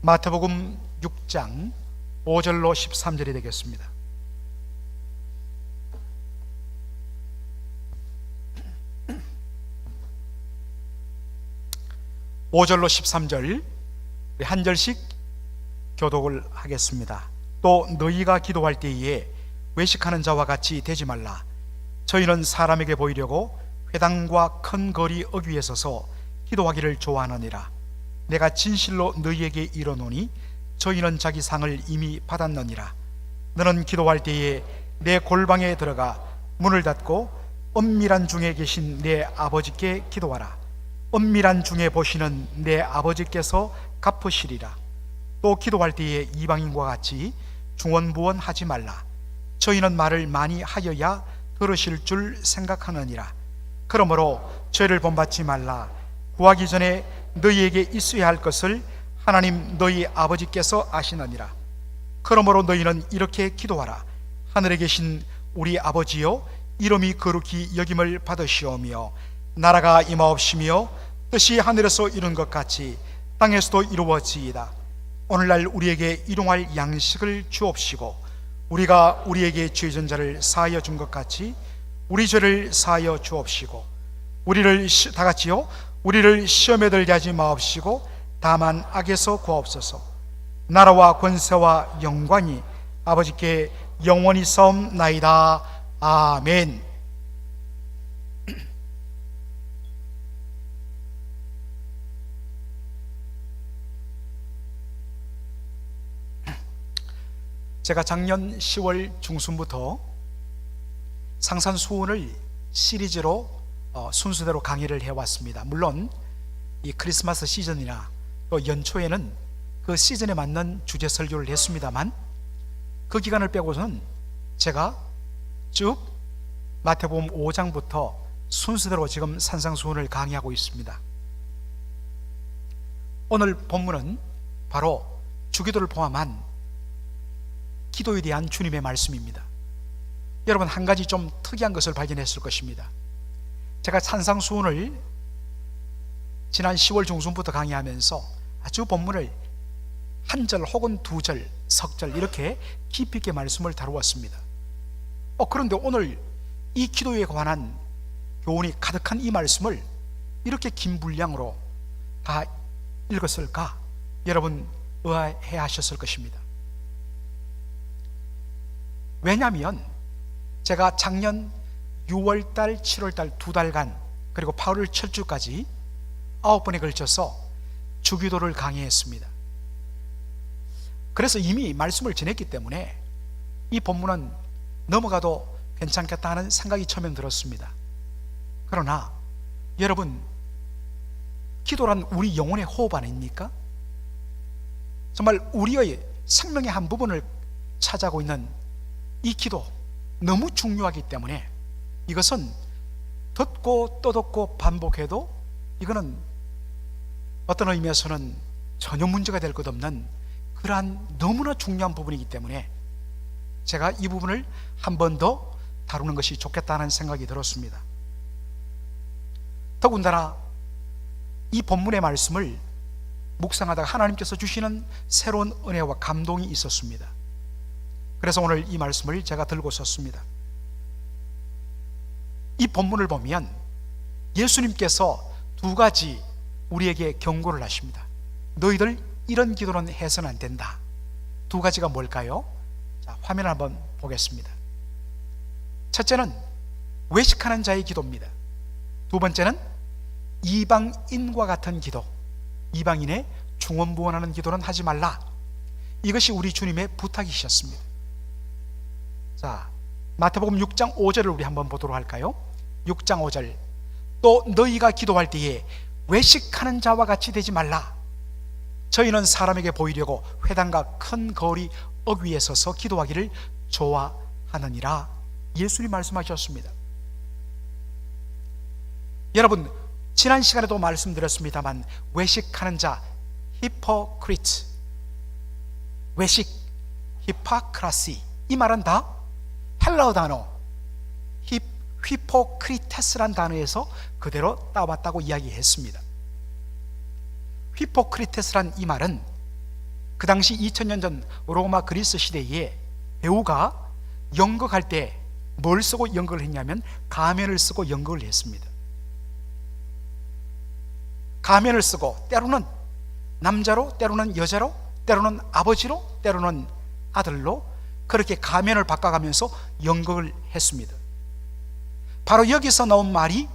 마태복음 6장 5절로 13절이 되겠습니다. (5절로) 13절 한 절씩 교독을 하겠습니다. 또 너희가 기도할 때에 외식하는 자와 같이 되지 말라. 저희는 사람에게 보이려고 회당과 큰 거리 어귀에 서서 기도하기를 좋아하느니라. 내가 진실로 너희에게 이르노니 저희는 자기 상을 이미 받았느니라. 너는 기도할 때에 내 골방에 들어가 문을 닫고 엄밀한 중에 계신 내 아버지께 기도하라. 엄밀한 중에 보시는 내 아버지께서 갚으시리라. 또 기도할 때에 이방인과 같이 중언부언하지 말라. 저희는 말을 많이 하여야 들으실 줄 생각하느니라. 그러므로 죄를 본받지 말라. 구하기 전에 너희에게 있어야 할 것을 하나님 너희 아버지께서 아시느니라. 그러므로 너희는 이렇게 기도하라. 하늘에 계신 우리 아버지여, 이름이 거룩히 여김을 받으시오며 나라가 임하옵시며 뜻이 하늘에서 이룬 것 같이 땅에서도 이루어지이다. 오늘날 우리에게 일용할 양식을 주옵시고 우리가 우리에게 죄진 자를 사하여 준 것 같이 우리 죄를 사하여 주옵시고 다 같이요, 우리를 시험에 들게 하지 마옵시고 다만 악에서 구하옵소서. 나라와 권세와 영광이 아버지께 영원히 싸움나이다. 아멘. 제가 작년 10월 중순부터 상산수훈을 시리즈로 순서대로 강의를 해왔습니다. 물론 이 크리스마스 시즌이나 또 연초에는 그 시즌에 맞는 주제 설교를 했습니다만, 그 기간을 빼고서는 제가 쭉 마태복음 5장부터 순서대로 지금 산상수훈을 강의하고 있습니다. 오늘 본문은 바로 주기도를 포함한 기도에 대한 주님의 말씀입니다. 여러분, 한 가지 좀 특이한 것을 발견했을 것입니다. 제가 산상수훈을 지난 10월 중순부터 강의하면서 아주 본문을 한 절 혹은 두 절, 석 절 이렇게 깊이 있게 말씀을 다루었습니다. 그런데 오늘 이 기도에 관한 교훈이 가득한 이 말씀을 이렇게 긴 분량으로 다 읽었을까? 여러분 의아해 하셨을 것입니다. 왜냐하면 제가 작년 6월달, 7월달 두 달간, 그리고 8월 철주까지 9번에 걸쳐서 주기도를 강의했습니다. 그래서 이미 말씀을 전했기 때문에 이 본문은 넘어가도 괜찮겠다 하는 생각이 처음엔 들었습니다. 그러나 여러분, 기도란 우리 영혼의 호흡 아닙니까? 정말 우리의 생명의 한 부분을 차지하고 있는 이 기도, 너무 중요하기 때문에 이것은 듣고 또 듣고 반복해도 이거는 어떤 의미에서는 전혀 문제가 될 것 없는 그러한 너무나 중요한 부분이기 때문에 제가 이 부분을 한 번 더 다루는 것이 좋겠다는 생각이 들었습니다. 더군다나 이 본문의 말씀을 묵상하다가 하나님께서 주시는 새로운 은혜와 감동이 있었습니다. 그래서 오늘 이 말씀을 제가 들고 섰습니다. 이 본문을 보면 예수님께서 두 가지 우리에게 경고를 하십니다. 너희들 이런 기도는 해서는 안 된다. 두 가지가 뭘까요? 자, 화면을 한번 보겠습니다. 첫째는 외식하는 자의 기도입니다. 두 번째는 이방인과 같은 기도, 이방인의 중언부언하는 기도는 하지 말라. 이것이 우리 주님의 부탁이셨습니다. 자, 마태복음 6장 5절을 우리 한번 보도록 할까요? 6장 5절. 또 너희가 기도할 때에 외식하는 자와 같이 되지 말라. 저희는 사람에게 보이려고 회당과 큰 거리 어귀에 서서 기도하기를 좋아하느니라. 예수님 말씀하셨습니다. 여러분, 지난 시간에도 말씀드렸습니다만 외식하는 자, 히포크리트, 외식, 히파크라시, 이 말은 다 헬라어 단어 휘포크리테스란 단어에서 그대로 따왔다고 이야기했습니다. 휘포크리테스란 이 말은 그 당시 2000년 전 로마 그리스 시대에 배우가 연극할 때 뭘 쓰고 연극을 했냐면 가면을 쓰고 연극을 했습니다. 가면을 쓰고 때로는 남자로, 때로는 여자로, 때로는 아버지로, 때로는 아들로 그렇게 가면을 바꿔가면서 연극을 했습니다. 바로 여기서 나온 말이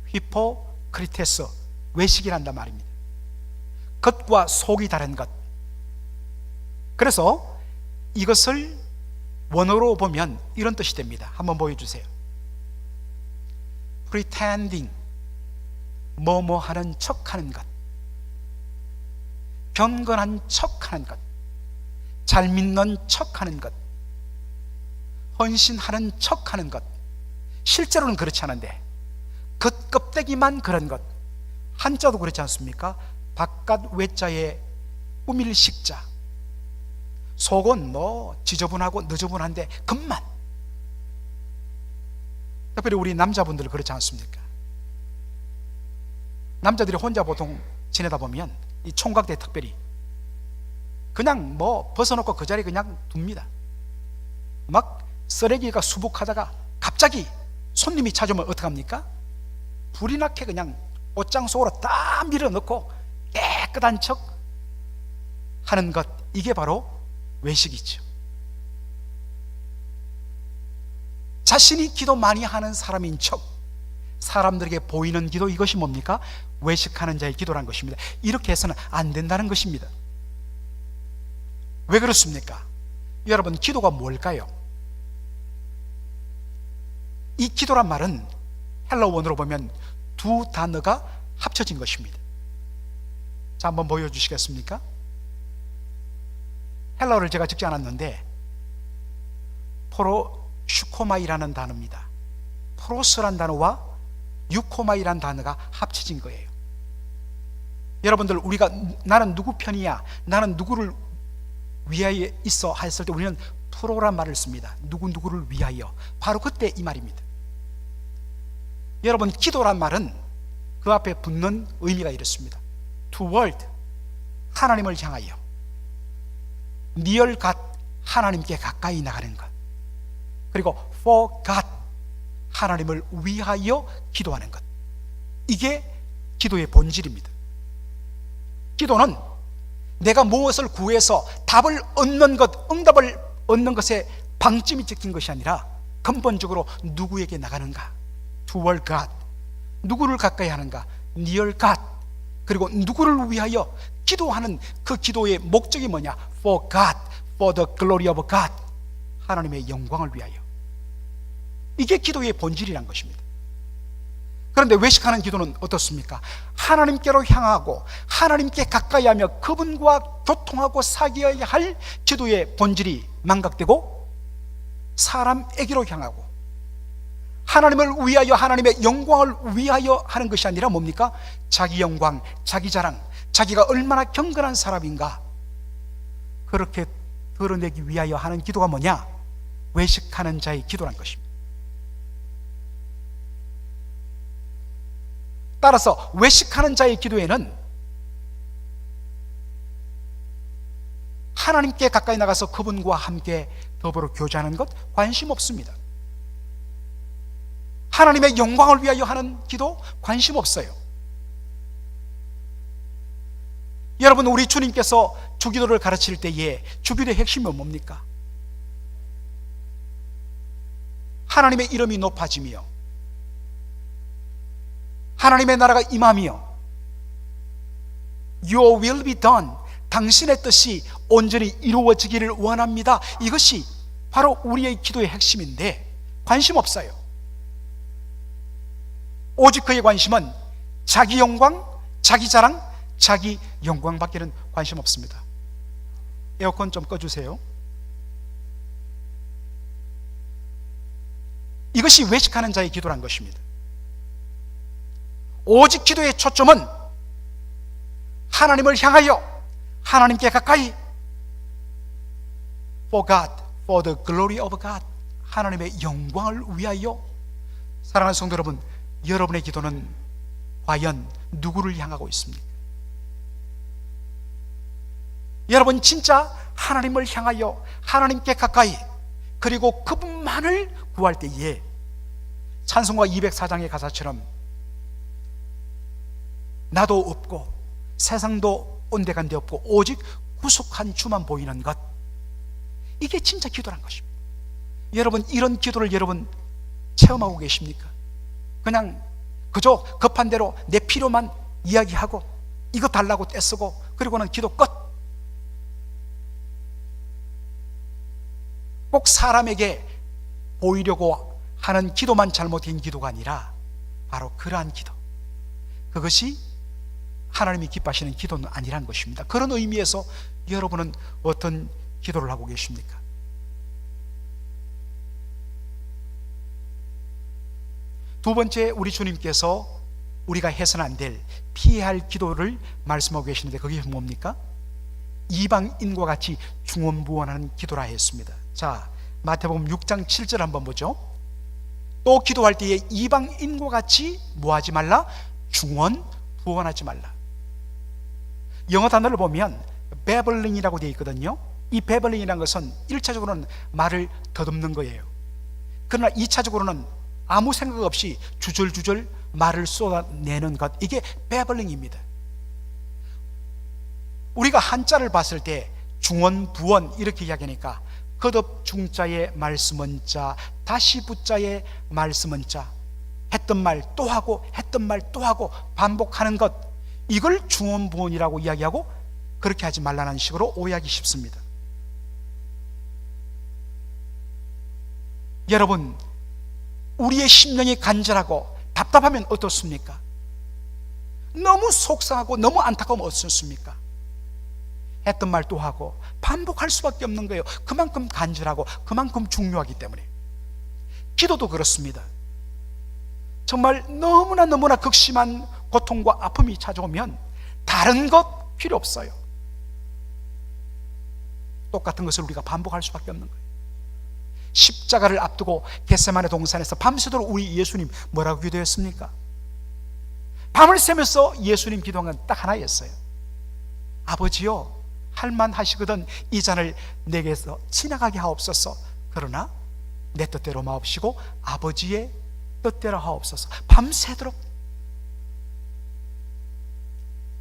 히포크리테스, 외식이란단 말입니다. 겉과 속이 다른 것. 그래서 이것을 원어로 보면 이런 뜻이 됩니다. 한번 보여주세요. pretending, 뭐뭐 하는 척하는 것, 경건한 척하는 것, 잘 믿는 척하는 것, 헌신하는 척하는 것. 실제로는 그렇지 않은데 겉껍데기만 그런 것. 한자도 그렇지 않습니까? 바깥 외자에 꾸밀 식자. 속은 뭐 지저분하고 느저분한데 겉만. 특별히 우리 남자분들 그렇지 않습니까? 남자들이 혼자 보통 지내다 보면 이 총각 때 특별히 그냥 뭐 벗어놓고 그 자리에 그냥 둡니다. 막 쓰레기가 수북하다가 갑자기 손님이 찾아오면 어떡합니까? 불이 나게 그냥 옷장 속으로 딱 밀어넣고 깨끗한 척 하는 것. 이게 바로 외식이죠. 자신이 기도 많이 하는 사람인 척 사람들에게 보이는 기도, 이것이 뭡니까? 외식하는 자의 기도라는 것입니다. 이렇게 해서는 안 된다는 것입니다. 왜 그렇습니까? 여러분, 기도가 뭘까요? 이 기도란 말은 헬라 원어로 보면 두 단어가 합쳐진 것입니다. 자, 한번 보여주시겠습니까? 헬라어를 제가 적지 않았는데 프로슈코마이라는 단어입니다. 프로스란 단어와 유코마이라는 단어가 합쳐진 거예요. 여러분들, 우리가 나는 누구 편이야, 나는 누구를 위하여 있어 했을 때 우리는 프로란 말을 씁니다. 누구누구를 위하여. 바로 그때 이 말입니다. 여러분, 기도란 말은 그 앞에 붙는 의미가 이렇습니다. toward, 하나님을 향하여. near God, 하나님께 가까이 나가는 것. 그리고 for God, 하나님을 위하여 기도하는 것. 이게 기도의 본질입니다. 기도는 내가 무엇을 구해서 답을 얻는 것, 응답을 얻는 것에 방점이 찍힌 것이 아니라 근본적으로 누구에게 나가는가? toward God, 누구를 가까이 하는가? near God. 그리고 누구를 위하여 기도하는 그 기도의 목적이 뭐냐? For God, for the glory of God, 하나님의 영광을 위하여. 이게 기도의 본질이란 것입니다. 그런데 외식하는 기도는 어떻습니까? 하나님께로 향하고 하나님께 가까이 하며 그분과 교통하고 사귀어야 할 기도의 본질이 망각되고 사람에게로 향하고 하나님을 위하여, 하나님의 영광을 위하여 하는 것이 아니라 뭡니까? 자기 영광, 자기 자랑, 자기가 얼마나 경건한 사람인가, 그렇게 드러내기 위하여 하는 기도가 뭐냐? 외식하는 자의 기도란 것입니다. 따라서 외식하는 자의 기도에는 하나님께 가까이 나가서 그분과 함께 더불어 교제하는 것 관심 없습니다. 하나님의 영광을 위하여 하는 기도 관심 없어요. 여러분, 우리 주님께서 주기도를 가르칠 때에 주기도의 핵심이 뭡니까? 하나님의 이름이 높아지며 하나님의 나라가 임하며 Your will be done, 당신의 뜻이 온전히 이루어지기를 원합니다. 이것이 바로 우리의 기도의 핵심인데 관심 없어요. 오직 그의 관심은 자기 영광, 자기 자랑, 자기 영광밖에는 관심 없습니다. 에어컨 좀 꺼주세요. 이것이 외식하는 자의 기도란 것입니다. 오직 기도의 초점은 하나님을 향하여, 하나님께 가까이, for God, for the glory of God, 하나님의 영광을 위하여. 사랑하는 성도 여러분, 여러분의 기도는 과연 누구를 향하고 있습니까? 여러분, 진짜 하나님을 향하여 하나님께 가까이, 그리고 그분만을 구할 때에 찬송가 204장의 가사처럼 나도 없고 세상도 온데간데 없고 오직 구속한 주만 보이는 것, 이게 진짜 기도란 것입니다. 여러분, 이런 기도를 여러분 체험하고 계십니까? 그냥 그저 급한 대로 내 필요만 이야기하고 이거 달라고 떼쓰고 그리고는 기도 끝. 꼭 사람에게 보이려고 하는 기도만 잘못된 기도가 아니라 바로 그러한 기도, 그것이 하나님이 기뻐하시는 기도는 아니란 것입니다. 그런 의미에서 여러분은 어떤 기도를 하고 계십니까? 두 번째, 우리 주님께서 우리가 해서는 안 될, 피해야 할 기도를 말씀하고 계시는데 그게 뭡니까? 이방인과 같이 중언부언하는 기도라 했습니다. 자, 마태복음 6장 7절 한번 보죠. 또 기도할 때에 이방인과 같이 뭐하지 말라? 중언부언하지 말라. 영어 단어를 보면 베블링이라고 되어 있거든요. 이 베블링이라는 것은 1차적으로는 말을 더듬는 거예요. 그러나 2차적으로는 아무 생각 없이 주절주절 말을 쏟아내는 것, 이게 베블링입니다. 우리가 한자를 봤을 때 중언부언 이렇게 이야기하니까 거듭 중자에 말씀은 자, 다시 부자에 말씀은 자, 했던 말 또 하고 했던 말 또 하고 반복하는 것, 이걸 중언부언이라고 이야기하고 그렇게 하지 말라는 식으로 오해하기 쉽습니다. 여러분, 우리의 심령이 간절하고 답답하면 어떻습니까? 너무 속상하고 너무 안타까우면 어떻습니까? 했던 말 또 하고 반복할 수밖에 없는 거예요. 그만큼 간절하고 그만큼 중요하기 때문에. 기도도 그렇습니다. 정말 너무나 극심한 고통과 아픔이 찾아오면 다른 것 필요 없어요. 똑같은 것을 우리가 반복할 수밖에 없는 거예요. 십자가를 앞두고 겟세마네 동산에서 밤새도록 우리 예수님 뭐라고 기도했습니까? 밤을 새면서 예수님 기도한 건 딱 하나였어요. 아버지요, 할만하시거든 이 잔을 내게서 지나가게 하옵소서. 그러나 내 뜻대로 마옵시고 아버지의 뜻대로 하옵소서. 밤새도록.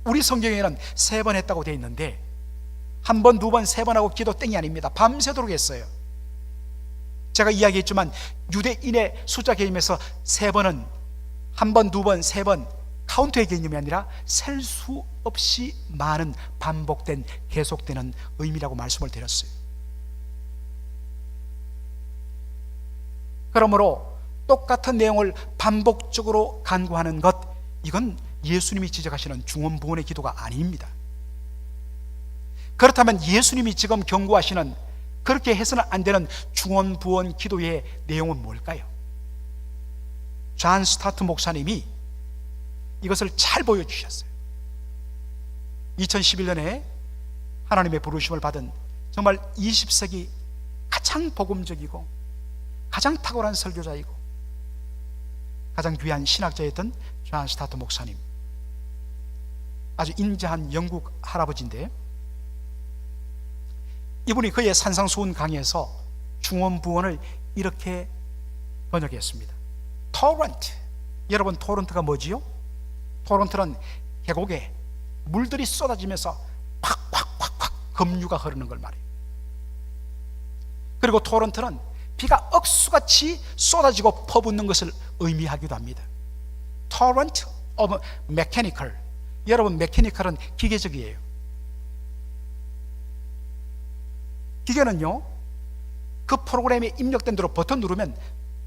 우리 성경에는 3번 했다고 되어 있는데 1번, 2번, 3번 하고 기도 땡이 아닙니다. 밤새도록 했어요. 제가 이야기했지만 유대인의 숫자 개념에서 3번은 1번, 2번, 3번 카운트의 개념이 아니라 셀 수 없이 많은 반복된, 계속되는 의미라고 말씀을 드렸어요. 그러므로 똑같은 내용을 반복적으로 간구하는 것, 이건 예수님이 지적하시는 중언부언의 기도가 아닙니다. 그렇다면 예수님이 지금 경고하시는, 그렇게 해서는 안 되는 중언부언 기도의 내용은 뭘까요? 존 스타트 목사님이 이것을 잘 보여주셨어요. 2011년에 하나님의 부르심을 받은 정말 20세기 가장 복음적이고 가장 탁월한 설교자이고 가장 귀한 신학자였던 존 스타트 목사님, 아주 인자한 영국 할아버지인데, 이분이 그의 산상수훈 강의에서 중언부언을 이렇게 번역했습니다. 토런트. 여러분, 토런트가 뭐지요? 토런트는 계곡에 물들이 쏟아지면서 팍팍팍팍 급류가 흐르는 걸 말해요. 그리고 토런트는 비가 억수같이 쏟아지고 퍼붓는 것을 의미하기도 합니다. Torrent of mechanical. 여러분, 메케니컬은 기계적이에요. 기계는요, 그 프로그램에 입력된 대로 버튼 누르면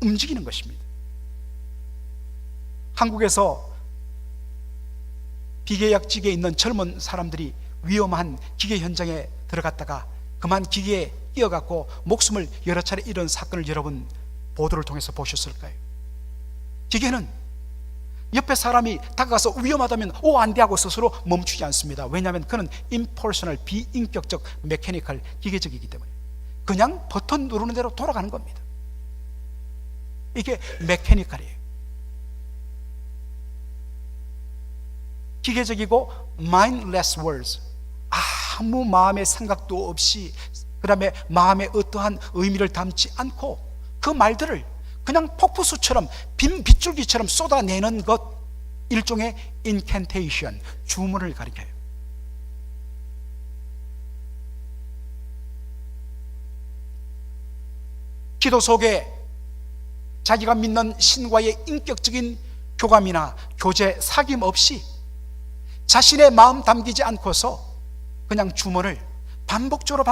움직이는 것입니다. 한국에서 비계약직에 있는 젊은 사람들이 위험한 기계 현장에 들어갔다가 그만 기계에 끼어갖고 목숨을 여러 차례 잃은 사건을 여러분 보도를 통해서 보셨을까요? 기계는 옆에 사람이 다가가서 위험하다면 안 돼 하고 스스로 멈추지 않습니다. 왜냐하면 그는 impersonal, 비인격적, 메케니컬, 기계적이기 때문에 그냥 버튼 누르는 대로 돌아가는 겁니다. 이게 메케니컬이에요. 기계적이고 mindless words, 아무 마음의 생각도 없이, 그 다음에 마음에 어떠한 의미를 담지 않고 그 말들을 그냥 폭포수처럼 빈 빗줄기처럼 쏟아내는 것, 일종의 인캔테이션, 주문을 가리켜요. 기도 속에 자기가 믿는 신과의 인격적인 교감이나 교제, 사귐 없이 자신의 마음 담기지 않고서 그냥 주문을 반복적으로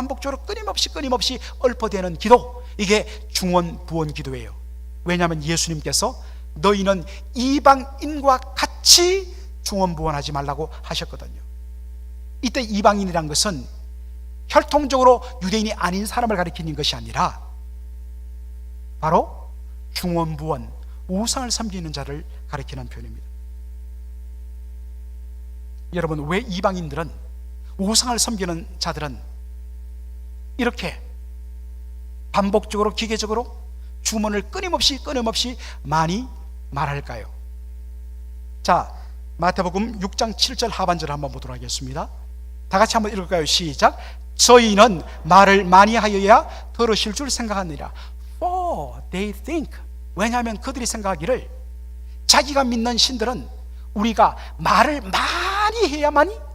끊임없이 읊어대는 기도, 이게 중언부언 기도예요. 왜냐하면 예수님께서 너희는 이방인과 같이 중언부언하지 말라고 하셨거든요. 이때 이방인이란 것은 혈통적으로 유대인이 아닌 사람을 가리키는 것이 아니라 바로 중언부언, 우상을 섬기는 자를 가리키는 표현입니다. 여러분, 왜 이방인들은, 우상을 섬기는 자들은 이렇게 반복적으로 기계적으로 주문을 끊임없이 많이 말할까요? 자, 마태복음 6장 7절 하반절을 한번 보도록 하겠습니다. 다 같이 한번 읽을까요? 시작. 저희는 말을 많이 하여야 들으실 줄 생각하느니라. For they think, 왜냐하면 그들이 생각하기를 자기가 믿는 신들은 우리가 말을 많이 해야만이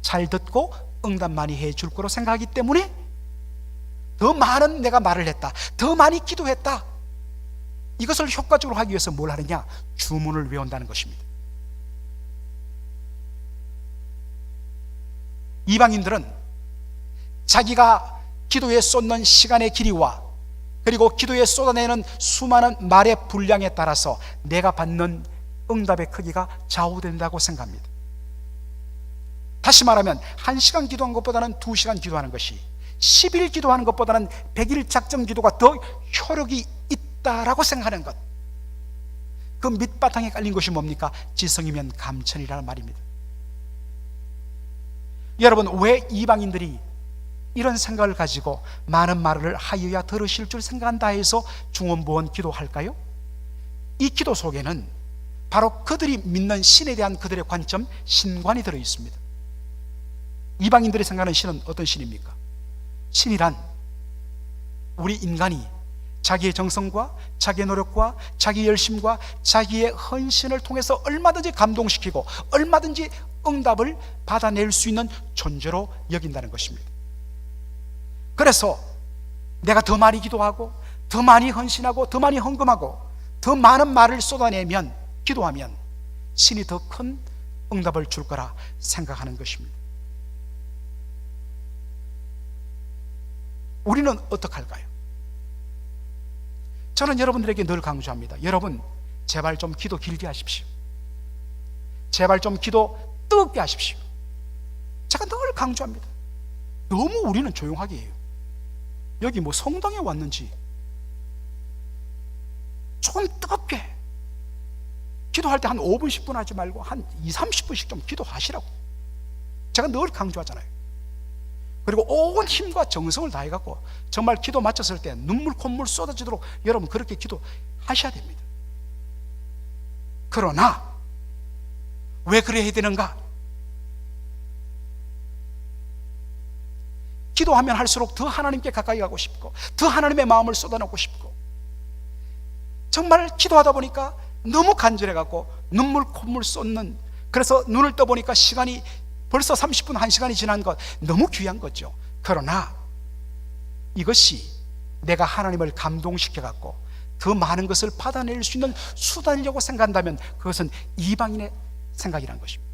잘 듣고 응답 많이 해줄 거로 생각하기 때문에 더 많은 내가 말을 했다, 더 많이 기도했다, 이것을 효과적으로 하기 위해서 뭘 하느냐? 주문을 외운다는 것입니다. 이방인들은 자기가 기도에 쏟는 시간의 길이와 그리고 기도에 쏟아내는 수많은 말의 분량에 따라서 내가 받는 응답의 크기가 좌우된다고 생각합니다. 다시 말하면 1시간 기도한 것보다는 2시간 기도하는 것이, 10일 기도하는 것보다는 100일 작정 기도가 더 효력이 있다라고 생각하는 것, 그 밑바탕에 깔린 것이 뭡니까? 지성이면 감천이라는 말입니다. 여러분, 왜 이방인들이 이런 생각을 가지고 많은 말을 하여야 들으실 줄 생각한다 해서 중언부언 기도할까요? 이 기도 속에는 바로 그들이 믿는 신에 대한 그들의 관점, 신관이 들어 있습니다. 이방인들이 생각하는 신은 어떤 신입니까? 신이란 우리 인간이 자기의 정성과 자기의 노력과 자기의 열심과 자기의 헌신을 통해서 얼마든지 감동시키고 얼마든지 응답을 받아낼 수 있는 존재로 여긴다는 것입니다. 그래서 내가 더 많이 기도하고 더 많이 헌신하고 더 많이 헌금하고 더 많은 말을 쏟아내면, 기도하면 신이 더 큰 응답을 줄 거라 생각하는 것입니다. 우리는 어떻게 할까요? 저는 여러분들에게 늘 강조합니다. 여러분, 제발 좀 기도 길게 하십시오. 제발 좀 기도 뜨겁게 하십시오. 제가 늘 강조합니다. 너무 우리는 조용하게 해요. 여기 뭐 성당에 왔는지 조금 뜨겁게 기도할 때 한 5분 10분 하지 말고 한 20-30분씩 좀 기도하시라고 제가 늘 강조하잖아요. 그리고 온 힘과 정성을 다해갖고 정말 기도 마쳤을 때 눈물 콧물 쏟아지도록 여러분 그렇게 기도하셔야 됩니다. 그러나 왜 그래야 되는가? 기도하면 할수록 더 하나님께 가까이 가고 싶고 더 하나님의 마음을 쏟아내고 싶고, 정말 기도하다 보니까 너무 간절해갖고 눈물 콧물 쏟는, 그래서 눈을 떠보니까 시간이 벌써 30분 1시간이 지난 것, 너무 귀한 거죠. 그러나 이것이 내가 하나님을 감동시켜갖고 더 많은 것을 받아낼 수 있는 수단이라고 생각한다면 그것은 이방인의 생각이라는 것입니다.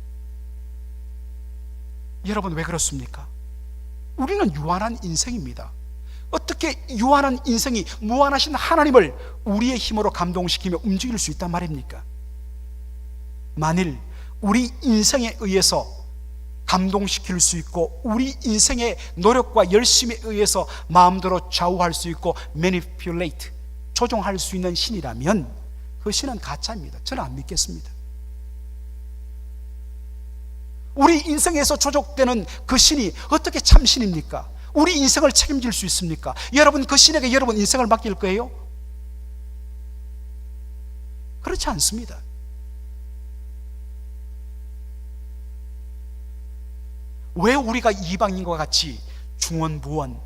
여러분, 왜 그렇습니까? 우리는 유한한 인생입니다. 어떻게 유한한 인생이 무한하신 하나님을 우리의 힘으로 감동시키며 움직일 수 있단 말입니까? 만일 우리 인생에 의해서 감동시킬 수 있고 우리 인생의 노력과 열심에 의해서 마음대로 좌우할 수 있고 manipulate, 조종할 수 있는 신이라면 그 신은 가짜입니다. 저는 안 믿겠습니다. 우리 인생에서 조종되는 그 신이 어떻게 참신입니까? 우리 인생을 책임질 수 있습니까? 여러분, 그 신에게 여러분 인생을 맡길 거예요? 그렇지 않습니다. 왜 우리가 이방인과 같이 중언부언,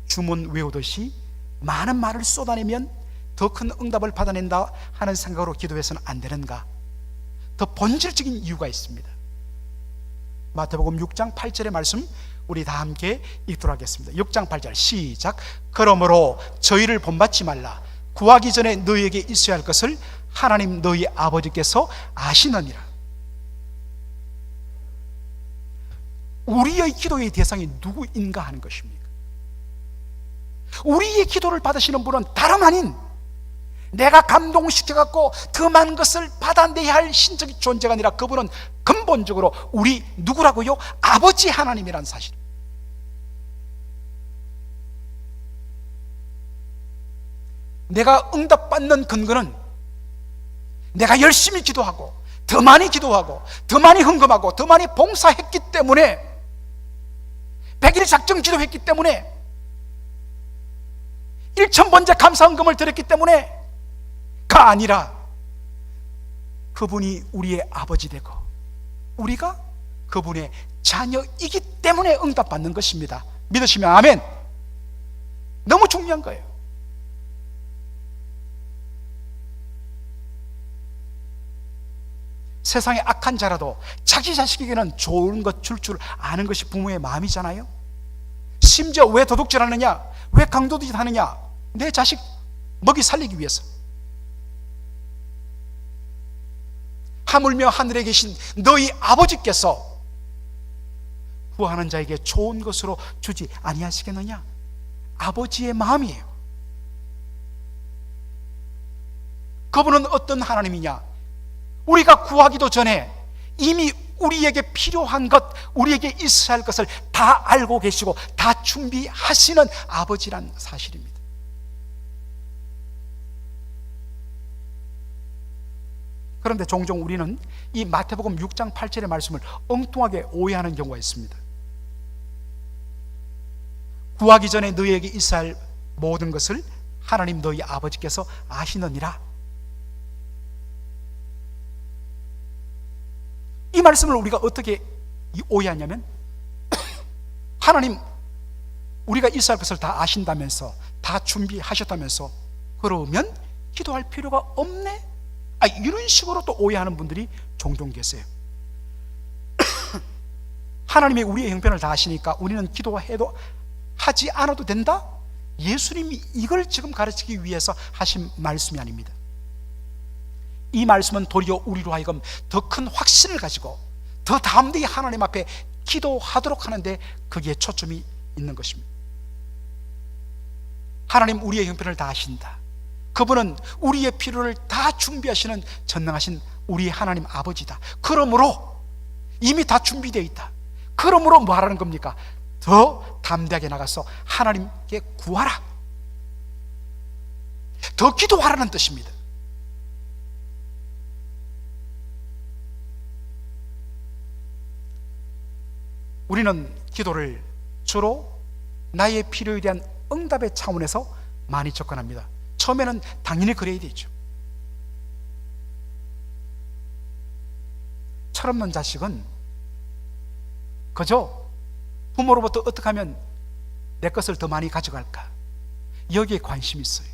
주문 외우듯이 많은 말을 쏟아내면 더 큰 응답을 받아낸다 하는 생각으로 기도해서는 안 되는가? 더 본질적인 이유가 있습니다. 마태복음 6장 8절의 말씀 우리 다 함께 읽도록 하겠습니다. 6장 8절 시작. 그러므로 저희를 본받지 말라. 구하기 전에 너희에게 있어야 할 것을 하나님 너희 아버지께서 아시느니라. 우리의 기도의 대상이 누구인가 하는 것입니까? 우리의 기도를 받으시는 분은 다름 아닌 내가 감동시켜갖고 더 많은 것을 받아내야 할 신적인 존재가 아니라 그분은 근본적으로 우리 누구라고요? 아버지 하나님이라는 사실. 내가 응답받는 근거는 내가 열심히 기도하고 더 많이 기도하고 더 많이 헌금하고 더 많이 봉사했기 때문에, 100일 작정 기도했기 때문에, 1000번째 감사헌금을 드렸기 때문에 가 아니라 그분이 우리의 아버지 되고 우리가 그분의 자녀이기 때문에 응답받는 것입니다. 믿으시면 아멘. 너무 중요한 거예요. 세상에 악한 자라도 자기 자식에게는 좋은 것 줄 줄 아는 것이 부모의 마음이잖아요. 심지어 왜 도둑질하느냐, 왜 강도짓 하느냐? 내 자식 먹이 살리기 위해서. 하물며 하늘에 계신 너희 아버지께서 구하는 자에게 좋은 것으로 주지 아니하시겠느냐? 아버지의 마음이에요. 그분은 어떤 하나님이냐? 우리가 구하기도 전에 이미 우리에게 필요한 것, 우리에게 있어야 할 것을 다 알고 계시고 다 준비하시는 아버지란 사실입니다. 그런데 종종 우리는 이 마태복음 6장 8절의 말씀을 엉뚱하게 오해하는 경우가 있습니다. 구하기 전에 너희에게 있어야 할 모든 것을 하나님 너희 아버지께서 아시느니라. 이 말씀을 우리가 어떻게 오해하냐면, 하나님 우리가 있어야 할 것을 다 아신다면서, 다 준비하셨다면서, 그러면 기도할 필요가 없네? 이런 식으로 또 오해하는 분들이 종종 계세요. 하나님이 우리의 형편을 다 아시니까 우리는 기도해도 하지 않아도 된다? 예수님이 이걸 지금 가르치기 위해서 하신 말씀이 아닙니다. 이 말씀은 도리어 우리로 하여금 더 큰 확신을 가지고 더 담대히 하나님 앞에 기도하도록 하는데 거기에 초점이 있는 것입니다. 하나님 우리의 형편을 다 아신다. 그분은 우리의 필요를 다 준비하시는 전능하신 우리의 하나님 아버지다. 그러므로 이미 다 준비되어 있다. 그러므로 뭐 하라는 겁니까? 더 담대하게 나가서 하나님께 구하라, 더 기도하라는 뜻입니다. 우리는 기도를 주로 나의 필요에 대한 응답의 차원에서 많이 접근합니다. 처음에는 당연히 그래야 되죠. 철없는 자식은 그저 부모로부터 어떻게 하면 내 것을 더 많이 가져갈까, 여기에 관심이 있어요.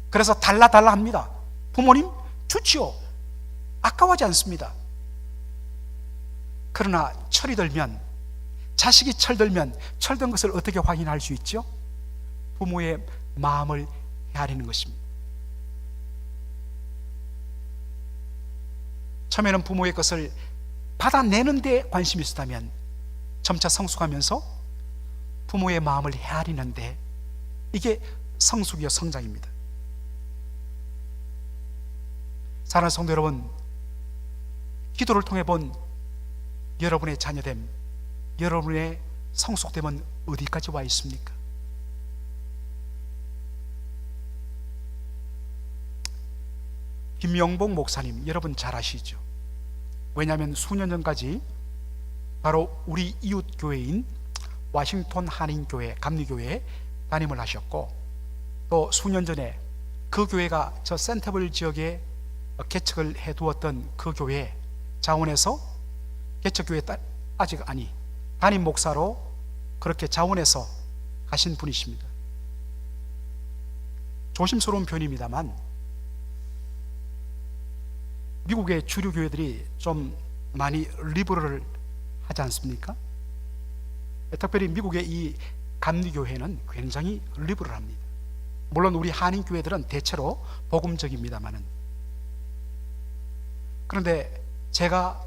그래서 달라 합니다. 부모님 좋지요, 아까워하지 않습니다. 그러나 철이 들면, 자식이 철들면 철든 것을 어떻게 확인할 수 있죠? 부모의 마음을 헤아리는 것입니다. 처음에는 부모의 것을 받아내는 데 관심이 있었다면 점차 성숙하면서 부모의 마음을 헤아리는데, 이게 성숙이요 성장입니다. 사랑하는 성도 여러분, 기도를 통해 본 여러분의 자녀됨, 여러분의 성숙됨은 어디까지 와 있습니까? 김영봉 목사님 여러분 잘 아시죠? 왜냐하면 수년 전까지 바로 우리 이웃 교회인 워싱턴 한인교회 감리교회에 담임을 하셨고, 또 수년 전에 그 교회가 저 센터블 지역에 개척을 해두었던 그 교회 자원에서 개척교회 담임 목사로 그렇게 자원해서 가신 분이십니다. 조심스러운 표현입니다만 미국의 주류 교회들이 좀 많이 리버럴을 하지 않습니까? 특별히 미국의 이 감리교회는 굉장히 리버럴합니다. 물론 우리 한인교회들은 대체로 복음적입니다만은, 그런데 제가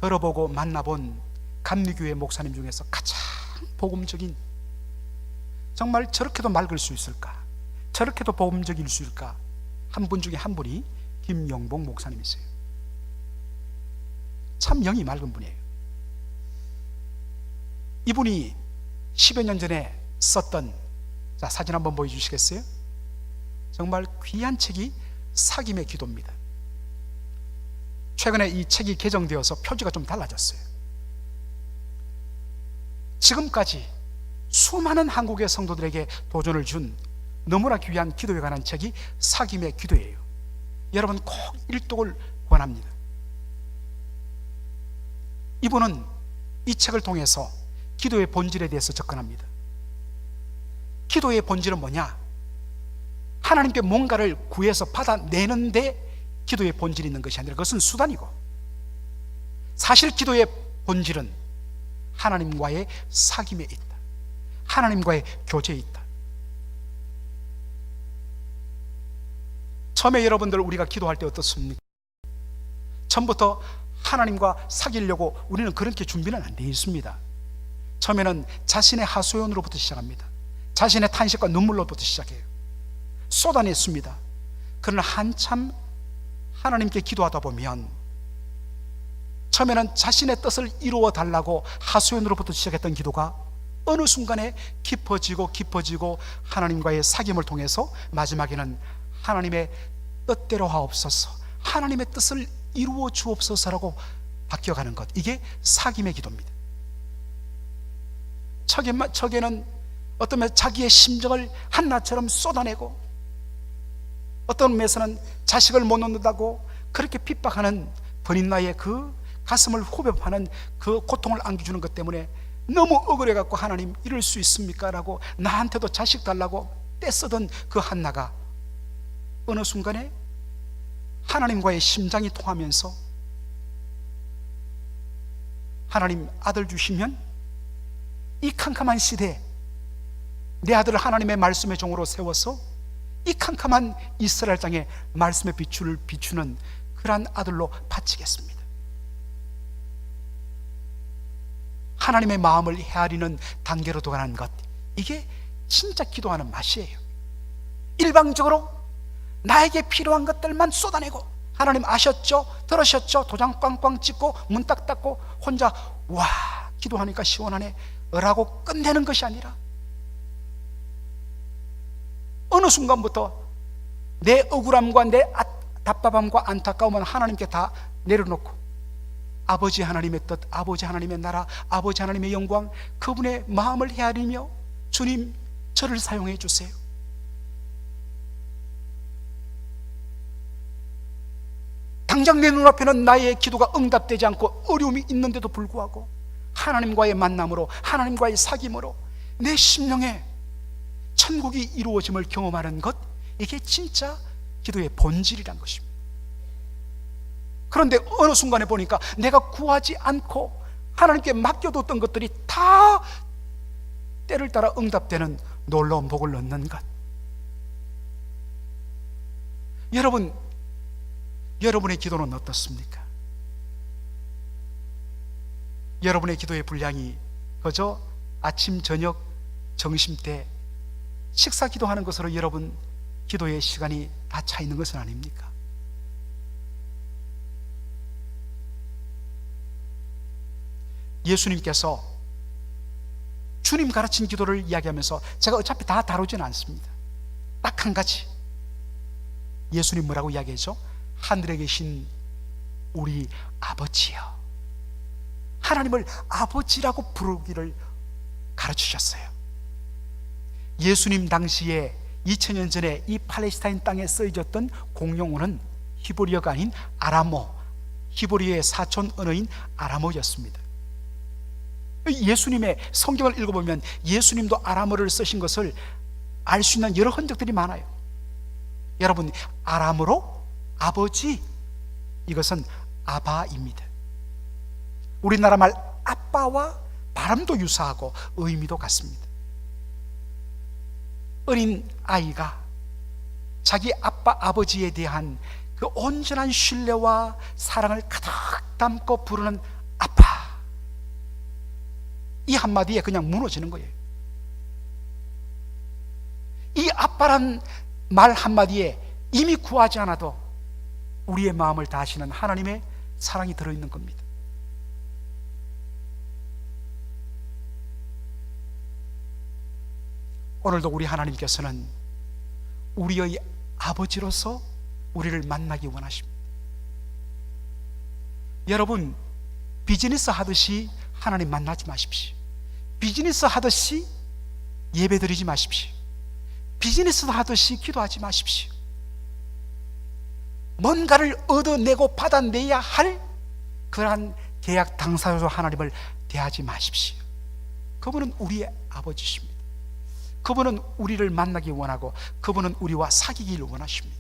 들어보고 만나본 감리교회 목사님 중에서 가장 복음적인, 정말 저렇게도 맑을 수 있을까, 저렇게도 복음적일 수 있을까 한 분 중에 한 분이 김용복 목사님이세요. 참 영이 맑은 분이에요. 이분이 10여 년 전에 썼던, 자, 사진 한번 보여주시겠어요? 정말 귀한 책이 사김의 기도입니다. 최근에 이 책이 개정되어서 표지가 좀 달라졌어요. 지금까지 수많은 한국의 성도들에게 도전을 준 너무나 귀한 기도에 관한 책이 사김의 기도예요. 여러분 꼭 일독을 권합니다. 이분은 이 책을 통해서 기도의 본질에 대해서 접근합니다. 기도의 본질은 뭐냐? 하나님께 뭔가를 구해서 받아내는데 기도의 본질이 있는 것이 아니라 그것은 수단이고, 사실 기도의 본질은 하나님과의 사귐에 있다, 하나님과의 교제에 있다. 처음에 여러분들 우리가 기도할 때 어떻습니까? 처음부터 하나님과 사귀려고 우리는 그렇게 준비는 안 되어 있습니다. 처음에는 자신의 하소연으로부터 시작합니다. 자신의 탄식과 눈물로부터 시작해요. 쏟아냈습니다. 그러나 한참 하나님께 기도하다 보면 처음에는 자신의 뜻을 이루어 달라고 하소연으로부터 시작했던 기도가 어느 순간에 깊어지고 깊어지고 하나님과의 사귐을 통해서 마지막에는 하나님의 뜻대로 하옵소서, 하나님의 뜻을 이루어 주옵소서라고 바뀌어가는 것, 이게 사귐의 기도입니다. 척에는 어떤 면에서 자기의 심정을 한나처럼 쏟아내고, 어떤 면에서는 자식을 못 낳는다고 그렇게 핍박하는 번인나의 그 가슴을 후벼파는 그 고통을 안겨주는 것 때문에 너무 억울해갖고, 하나님 이럴 수 있습니까? 라고 나한테도 자식 달라고 떼쓰던 그 한나가 어느 순간에 하나님과의 심장이 통하면서, 하나님 아들 주시면 이 캄캄한 시대에 내 아들을 하나님의 말씀의 종으로 세워서 이 캄캄한 이스라엘 땅에 말씀의 빛을 비추는 그러한 아들로 바치겠습니다. 하나님의 마음을 헤아리는 단계로 들어가는 것, 이게 진짜 기도하는 맛이에요. 일방적으로 나에게 필요한 것들만 쏟아내고, 하나님 아셨죠? 들으셨죠? 도장 꽝꽝 찍고 문 딱 닫고 혼자 와 기도하니까 시원하네 라고 끝내는 것이 아니라, 어느 순간부터 내 억울함과 내 답답함과 안타까움은 하나님께 다 내려놓고, 아버지 하나님의 뜻, 아버지 하나님의 나라, 아버지 하나님의 영광, 그분의 마음을 헤아리며, 주님 저를 사용해 주세요. 당장 내 눈앞에는 나의 기도가 응답되지 않고 어려움이 있는데도 불구하고 하나님과의 만남으로, 하나님과의 사귐으로 내 심령에 천국이 이루어짐을 경험하는 것, 이게 진짜 기도의 본질이란 것입니다. 그런데 어느 순간에 보니까 내가 구하지 않고 하나님께 맡겨뒀던 것들이 다 때를 따라 응답되는 놀라운 복을 얻는 것. 여러분의 기도는 어떻습니까? 여러분의 기도의 분량이 그저 아침, 저녁, 점심때 식사 기도하는 것으로 여러분 기도의 시간이 다 차 있는 것은 아닙니까? 예수님께서 주님 가르친 기도를 이야기하면서, 제가 어차피 다 다루지는 않습니다. 딱 한 가지, 예수님 뭐라고 이야기했죠? 하늘에 계신 우리 아버지여, 하나님을 아버지라고 부르기를 가르치셨어요. 예수님 당시에 2000년 전에 이 팔레스타인 땅에 쓰여졌던 공용어는 히브리어가 아닌 아람어, 히브리어의 사촌 언어인 아람어였습니다. 예수님의 성경을 읽어보면 예수님도 아람어를 쓰신 것을 알 수 있는 여러 흔적들이 많아요. 여러분, 아람어로 아버지, 이것은 아바입니다. 우리나라 말 아빠와 발음도 유사하고 의미도 같습니다. 어린 아이가 자기 아빠, 아버지에 대한 그 온전한 신뢰와 사랑을 가득 담고 부르는 아빠, 이 한마디에 그냥 무너지는 거예요. 이 아빠란 말 한마디에 이미 구하지 않아도 우리의 마음을 다하시는 하나님의 사랑이 들어있는 겁니다. 오늘도 우리 하나님께서는 우리의 아버지로서 우리를 만나기 원하십니다. 여러분, 비즈니스 하듯이 하나님 만나지 마십시오. 비즈니스 하듯이 예배 드리지 마십시오. 비즈니스 하듯이 기도하지 마십시오. 뭔가를 얻어내고 받아내야 할 그러한 계약 당사자로 하나님을 대하지 마십시오. 그분은 우리의 아버지십니다. 그분은 우리를 만나기 원하고 그분은 우리와 사귀기를 원하십니다.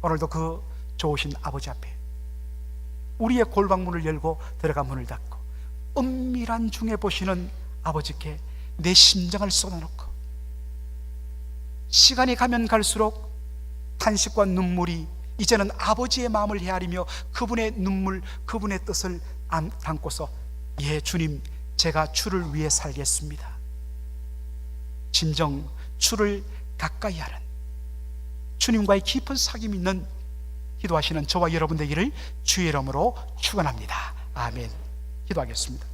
오늘도 그 좋으신 아버지 앞에 우리의 골방문을 열고 들어가 문을 닫고 은밀한 중에 보시는 아버지께 내 심장을 쏟아놓고 시간이 가면 갈수록 탄식과 눈물이 이제는 아버지의 마음을 헤아리며 그분의 눈물, 그분의 뜻을 담고서 예 주님, 제가 주를 위해 살겠습니다, 진정 주를 가까이 하는 주님과의 깊은 사귐이 있는 기도하시는 저와 여러분 되기를 주의 이름으로 축원합니다. 아멘. 기도하겠습니다.